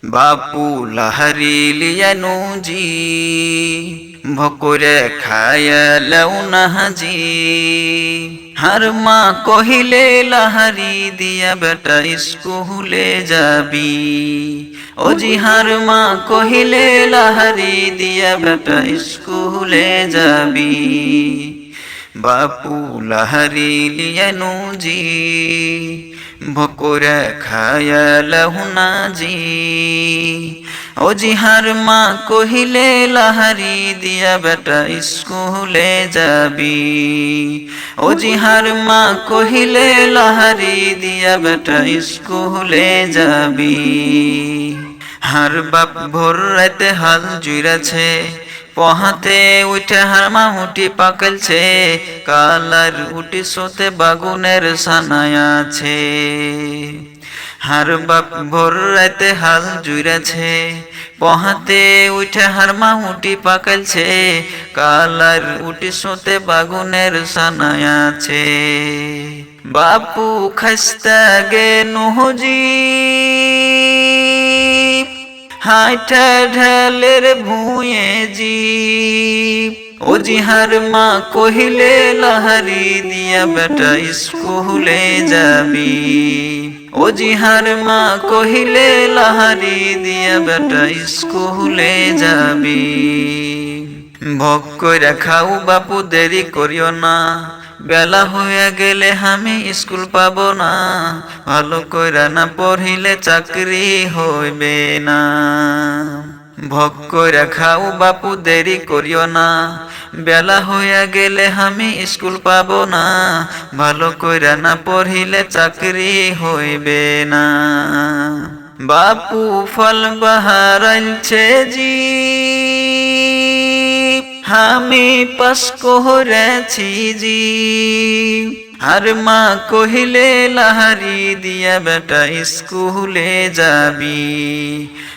বাপু লাহারি লিয়ানু জি ভকুরে খায়ালেও না জি হার মা কহিলে লাহারি দিয়া বেটা স্কুলে যাবি ও জি হার মা কহিলে লাহারি দিয়া বেটা স্কুলে যাবি বাপু লাহারি লিয়ানু জি ভকুরে খায়ালেও না জি ও জি হার মা কহিলে লাহারি দিয়া বেটা স্কুলে যাবি ও জি হার মা কহিলে লাহারি দিয়া বেটা স্কুলে যাবি হার বাপ ভোর রাতে হাল জুইরাছে পহাতে উঠে হার মা উঠি পাকলছে কালার উঠি সোতে বাগুনের সানায় আছে হার বাপ ভোর রাতে হাল জুইরাছে পহাতে উঠে হার মা উঠি পাকলছে কালার উঠি সোতে বাগুনের সানায় আছে বাপু খাস্তা গে নহজি হাইটা ঢালের ভুঁয়ে জি ও জি হার মা কহিলে লাহারি দিয়া বেটা স্কুলে যাবি ও জি হার মা কহিলে লাহারি দিয়া বেটা স্কুলে যাবি ভোগ কইরা খাও বাপু দেরি করিও না বেলা হয়ে গেলে আমি স্কুল পাবো না ভালো কইরা না পড়িলে চাকরি হইবে না ভোগ কইরা খাও বাপু দেরি করিও না বেলা হয়ে গেলে আমি স্কুল পাবো না ভালো কইরা না পড়িলে চাকরি হইবে না বাপু ফল বাহারাইছে জি আমি পাস করেছি জি আর মা কহিলে লাহারি দিয়া বেটা স্কুলে যাবি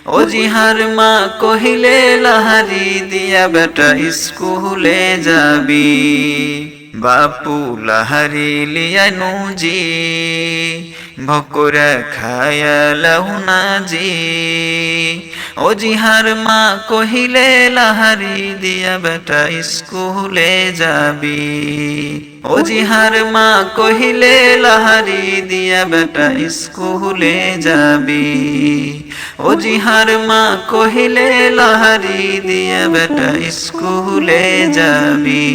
ও জি হার মা কহিলে লাহারি দিয়া বেটা স্কুলে যাবি বাপু লাহারি লিয়ানু জি ভকুরে খায়ালেও না জি ও জি হার মা কহিলে লাহারি দিয়া বেটা স্কুলে যাবি ও জি হার মা কহিলে লাহারি দিয়া বেটা স্কুলে যাবি ও জি হার মা কহিলে লাহারি দিয়া বেটা স্কুলে যাবি।